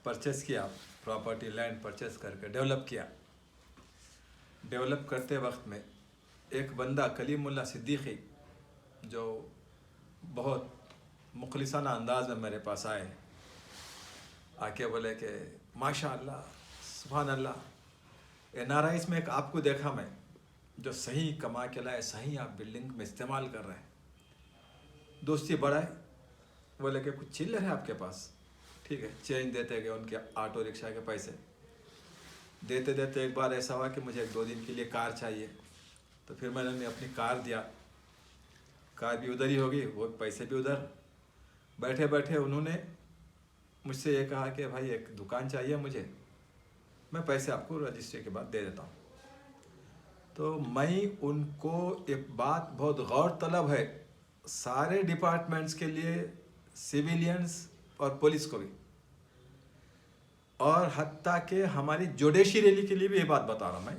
Purchase किया, property land purchase करके develop किया। डेवलप करते वक्त में एक बंदा कलीमुल्ला सिद्दीकी जो बहुत मुखलिसाना अंदाज में मेरे पास आए, आके बोले कि माशाअल्लाह सुभान अल्लाह, NRIs में एक आपको देखा मैं जो सही कमा के लाए, सही आप बिल्डिंग में इस्तेमाल कर रहे हैं। दोस्ती बढ़ाए, बोले कि कुछ चिल्लर है आपके पास? ठीक है, चेंज देते गए उनके ऑटो रिक्शा के पैसे देते देते एक बार ऐसा हुआ कि मुझे 1-2 दिन के लिए कार चाहिए, तो फिर मैंने उन्हें अपनी कार दिया। कार भी उधर ही होगी, वो पैसे भी उधर। बैठे बैठे उन्होंने मुझसे ये कहा कि भाई एक दुकान चाहिए मुझे, मैं पैसे आपको रजिस्ट्री के बाद दे देता हूँ। तो मैं उनको एक बात बहुत गौर तलब है, सारे डिपार्टमेंट्स के लिए, सिविलियंस और पुलिस को भी, और हत्ता के हमारी जुडिशरी के लिए भी ये बात बता रहा हूँ मैं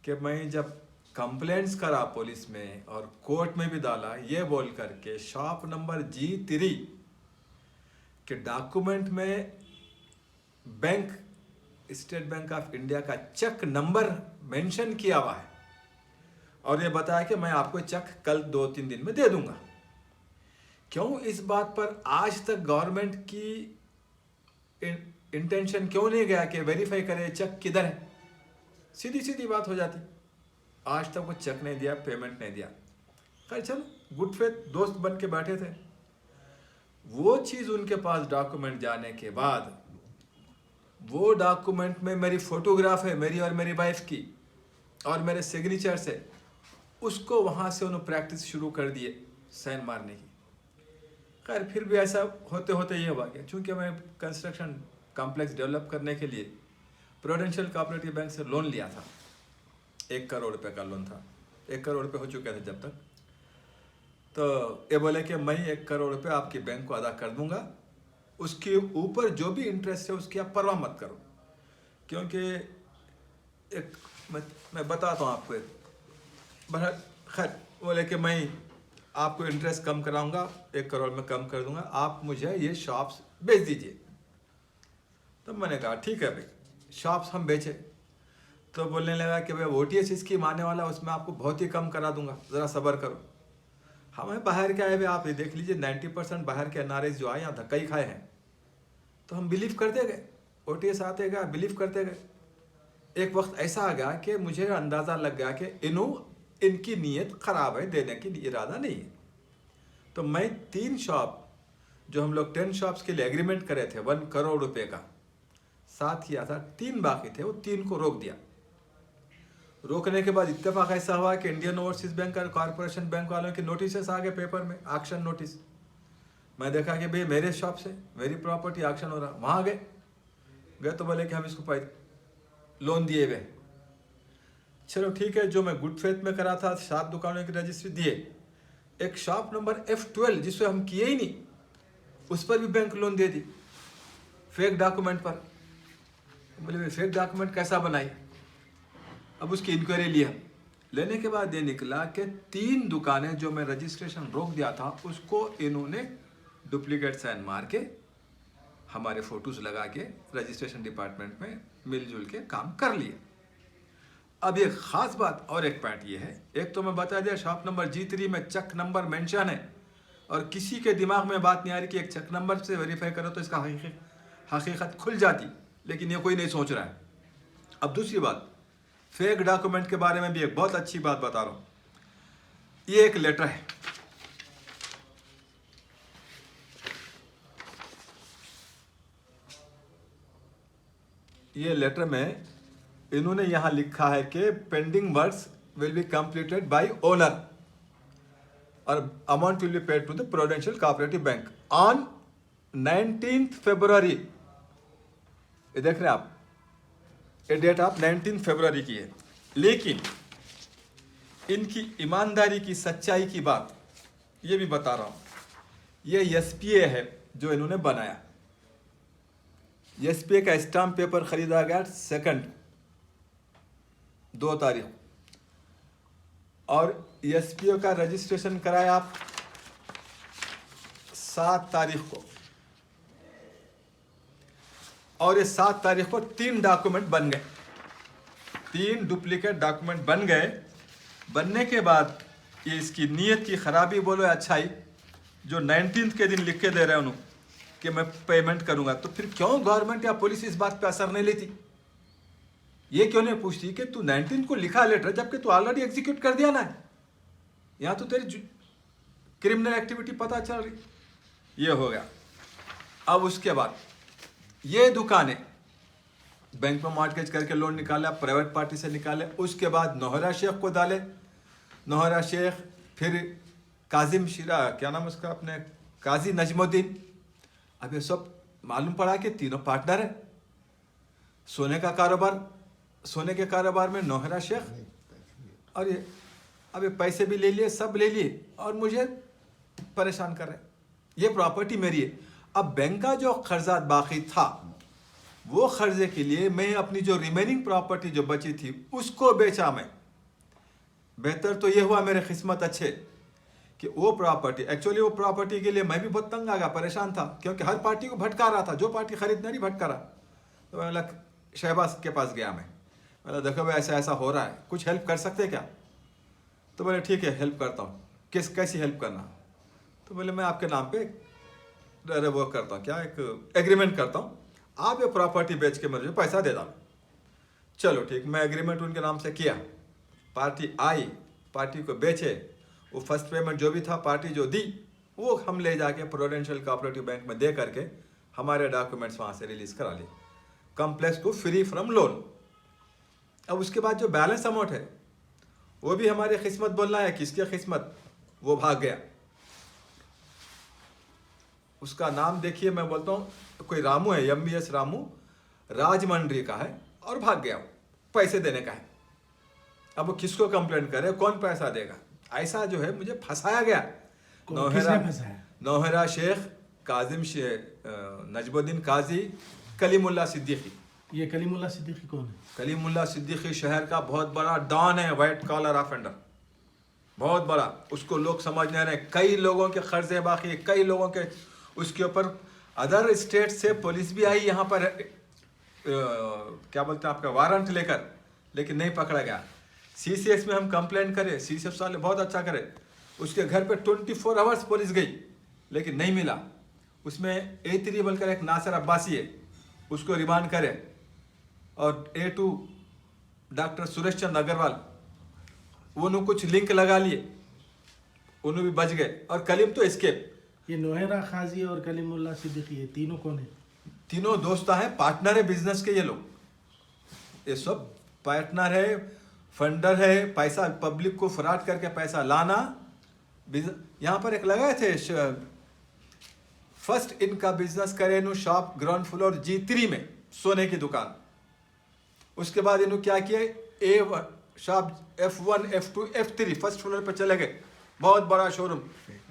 कि मैं जब कंप्लेंट्स करा पुलिस में और कोर्ट में भी डाला, ये बोल करके शॉप नंबर G3 के डॉक्यूमेंट में bank, state bank of India का चेक नंबर मेंशन किया हुआ है और ये बताया कि मैं आपको चेक कल 2-3 दिन में दे दूंगा। क्यों इस बात पर आज तक गवर्नमेंट की इंटेंशन क्यों नहीं गया कि वेरीफाई करे चेक किधर है? सीधी सीधी बात हो जाती। आज तक वो चेक नहीं दिया, पेमेंट नहीं दिया। खैर चलो, गुड फेथ दोस्त बन के बैठे थे। वो चीज़ उनके पास डॉक्यूमेंट जाने के बाद, वो डॉक्यूमेंट में मेरी फोटोग्राफ है, मेरी और मेरी वाइफ की, और मेरे सिग्नेचर से, उसको वहाँ से उन्होंने प्रैक्टिस शुरू कर दिए साइन मारने की। खैर फिर भी ऐसा होते होते ये हुआ कि चूँकि मैं कंस्ट्रक्शन कॉम्प्लेक्स डेवलप करने के लिए प्रूडेंशियल कोऑपरेटिव बैंक से लोन लिया था, 1 करोड़ रुपए का लोन था। 1 करोड़ रुपए हो चुके थे जब तक। तो ये बोले कि मैं 1 करोड़ रुपए आपकी बैंक को अदा कर दूंगा, उसके ऊपर जो भी इंटरेस्ट है उसकी आप परवाह मत करो। क्योंकि एक मैं बताता हूँ आपको, खैर बोले कि मैं आपको इंटरेस्ट कम कराऊंगा, 1 करोड़ में कम कर दूंगा, आप मुझे ये शॉप्स बेच दीजिए। तो मैंने कहा ठीक है भाई, शॉप्स हम बेचे। तो बोलने लगा कि भाई OTS स्कीम आने वाला, उसमें आपको बहुत ही कम करा दूंगा, ज़रा सब्र करो। हमें बाहर के आए हुए, आप ये देख लीजिए 90% बाहर के NRIs जो आए यहाँ धक्का ही खाए हैं। तो हम बिलीव करते गए, OTS आते गए, बिलीव करते गए। एक वक्त ऐसा आ गया कि मुझे अंदाज़ा लग गया कि इनकी नीयत ख़राब है, देने की इरादा नहीं है। तो मैं 3 शॉप जो हम लोग 10 शॉप्स के लिए एग्रीमेंट करे थे 1 करोड़ रुपए का, साथ किया था, 3 बाकी थे, वो 3 को रोक दिया। रोकने के बाद इत्तेफाक ऐसा हुआ कि इंडियन ओवरसीज बैंक और कॉर्पोरेशन बैंक वालों के नोटिस आ गए पेपर में, एक्शन नोटिस। मैं देखा कि भाई मेरे शॉप से मेरी प्रॉपर्टी एक्शन हो रहा, वहाँ गए तो बोले कि हम इसको लोन दिए हुए। चलो ठीक है, जो मैं गुड फेथ में करा था 7 दुकानों की रजिस्ट्री दिए। एक शॉप नंबर F12 जिससे हम किए ही नहीं, उस पर भी बैंक लोन दे दी फेक डॉक्यूमेंट पर। बोले भाई फेक डॉक्यूमेंट कैसा बनाई? अब उसकी इंक्वायरी लिया। लेने के बाद ये निकला कि 3 दुकानें जो मैं रजिस्ट्रेशन रोक दिया था, उसको इन्होंने डुप्लीकेट साइन मार के, हमारे फोटोज लगा के रजिस्ट्रेशन डिपार्टमेंट में मिलजुल के काम कर लिए। अब एक ख़ास बात और एक पॉइंट ये है, एक तो मैं बता दिया शॉप नंबर G3 में चेक नंबर मेंशन है, और किसी के दिमाग में बात नहीं आ रही कि एक चेक नंबर से वेरीफाई करो तो इसका हकीकत खुल जाती, लेकिन ये कोई नहीं सोच रहा है। अब दूसरी बात, फेक डॉक्यूमेंट के बारे में भी एक बहुत अच्छी बात बता रहा हूँ। ये एक लेटर है, ये लेटर में इन्होंने यहाँ लिखा है कि pending works will be completed by owner और amount will be paid to the Prudential cooperative bank on 19 फरवरी। ये देख रहे हैं आप, ये डेट आप 19 फरवरी की है। लेकिन इनकी ईमानदारी की, सच्चाई की बात ये भी बता रहा हूँ। ये SPA है जो इन्होंने बनाया। SPA का स्टाम्प पेपर खरीदा गया 2 तारीख, और SPA का रजिस्ट्रेशन कराया आप 7 तारीख को, और ये 7 तारीख को 3 डॉक्यूमेंट बन गए, 3 डुप्लीकेट डॉक्यूमेंट बन गए। बनने के बाद ये इसकी नीयत की खराबी बोलो या अच्छाई, जो 19 के दिन लिख के दे रहे हैं उन्होंने कि मैं पेमेंट करूंगा, तो फिर क्यों गवर्नमेंट या पुलिस इस बात पे असर नहीं लेती? ये क्यों नहीं पूछती कि तू 19 को लिखा लेटर जबकि तू ऑलरेडी एग्जीक्यूट कर दिया ना है, यहाँ तो तेरी क्रिमिनल एक्टिविटी पता चल रही। ये हो गया। अब उसके बाद ये दुकानें बैंक में मॉर्टगेज करके लोन निकाला, प्राइवेट पार्टी से निकाले, उसके बाद नौहरा शेख को डाले, नौहरा शेख, फिर काजिम शिरा, क्या नाम उसका, अपने काजी नजमुद्दीन। अब ये सब मालूम पड़ा कि तीनों पार्टनर है। सोने का कारोबार, सोने के कारोबार में नौहरा शेख, और ये अब ये पैसे भी ले लिए, सब ले लिए, और मुझे परेशान कर रहे। ये प्रॉपर्टी मेरी है। अब बैंक का जो कर्जा बाकी था, वो कर्जे के लिए मैं अपनी जो रिमेनिंग प्रॉपर्टी जो बची थी उसको बेचा मैं। बेहतर तो ये हुआ मेरे किस्मत अच्छे कि वो प्रॉपर्टी, एक्चुअली वो प्रॉपर्टी के लिए मैं भी बहुत तंग आ गया, परेशान था, क्योंकि हर पार्टी को भटका रहा था, जो पार्टी खरीदना नहीं भटका रहा। तो मैं बोला शहबाज के पास गया, मैं बोला देखो भाई ऐसा ऐसा हो रहा है, कुछ हेल्प कर सकते क्या? तो बोले ठीक है हेल्प करता हूँ। कैसी हेल्प करना? तो बोले मैं आपके नाम पे अरे वो करता हूँ, क्या, एक एग्रीमेंट करता हूँ, आप ये प्रॉपर्टी बेच के मुझे पैसा दे दो। चलो ठीक, मैं एग्रीमेंट उनके नाम से किया, पार्टी आई, पार्टी को बेचे, वो फर्स्ट पेमेंट जो भी था पार्टी जो दी वो हम ले जाके प्रूडेंशियल कोऑपरेटिव बैंक में दे करके हमारे डॉक्यूमेंट्स वहाँ से रिलीज करा लिए, कॉम्प्लेक्स को फ्री फ्रॉम लोन। अब उसके बाद जो बैलेंस अमाउंट है वो भी हमारी किस्मत बोलना है, किसकी किस्मत, वो भाग गया। उसका नाम देखिए, मैं बोलता हूँ कोई रामू है, MBS रामू, राजमंड्री का है, और भाग गया, पैसे देने का है। अब वो किसको कंप्लेंट करे, कौन पैसा देगा? ऐसा जो है मुझे फंसाया गया। नौहरा शेख, काजिम नजमुद्दीन काजी, कलीमुल्ला सिद्दीकी। ये कलीमुल्ला सिद्दीकी कौन है? कलीमुल्ला सिद्दीकी शहर का बहुत बड़ा डॉन है, वाइट कॉलर ऑफेंडर, बहुत बड़ा। उसको लोग समझ नहीं रहे, कई लोगों के कर्जे बाकी है, कई लोगों के, उसके ऊपर अदर स्टेट से पुलिस भी आई यहाँ पर क्या बोलते हैं आपका वारंट लेकर, लेकिन नहीं पकड़ा गया। CCS में हम कंप्लेंट करें, CCS वाले बहुत अच्छा करे, उसके घर पे 24 आवर्स पुलिस गई लेकिन नहीं मिला। उसमें A3 बोलकर एक नासिर अब्बासी है, उसको रिमांड करे, और A2 डॉक्टर सुरेश चंद अग्रवाल, उन्होंने कुछ लिंक लगा लिए, उन्होंने भी बच गए, और कलीम तो एस्केप। ये नौहरा खाजी और कलीमुल्ला सिद्दीकी, ये तीनों कौन है? तीनों दोस्त हैं, पार्टनर है बिजनेस के। ये लोग, ये सब पार्टनर है, फंडर है, पैसा पब्लिक को फ्रॉड करके पैसा लाना। यहाँ पर एक लगाए थे, फर्स्ट इनका बिजनेस करे नु शॉप ग्राउंड फ्लोर G3 में, सोने की दुकान। उसके बाद इन्होंने क्या किया, shop F1 F2 F3 first floor पे चले गए, बहुत बड़ा शोरूम,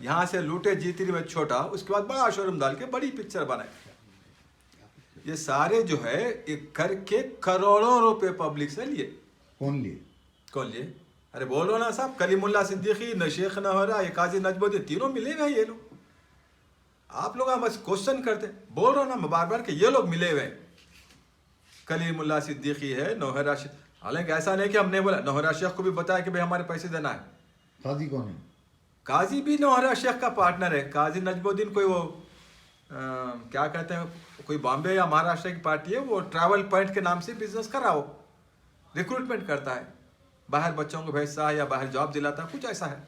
यहाँ से लूटे G3 में छोटा, उसके बाद बड़ा शोरूम डाल के बड़ी पिक्चर बनाए। ये सारे जो है एक करके करोड़ों रुपए पब्लिक से लिए। कौन लिए? कौन लिए? अरे बोल रहा ना साहब, कलीमुल्ला सिद्दीकी, शेख नौहरा, ये काजी नजमुद्दीन, तीनों मिले हुए ये लोग। आप लोग बस क्वेश्चन करते, बोल रहा ना मैं बार बार कि ये लोग मिले हुए। कलीमुल्ला सिद्दीकी है, नौहरा शेख, हालांकि ऐसा नहीं कि हमने बोला, नौहरा शेख को भी बताया कि भाई हमारे पैसे देना है। काजी कौन है? काजी भी नौहरा शेख का पार्टनर है। काजी नजमुद्दीन कोई वो क्या कहते हैं, कोई बॉम्बे या महाराष्ट्र की पार्टी है, वो ट्रैवल पॉइंट के नाम से बिजनेस कर रहा हो, रिक्रूटमेंट करता है, बाहर बच्चों को भेजता है या बाहर जॉब दिलाता है, कुछ ऐसा है।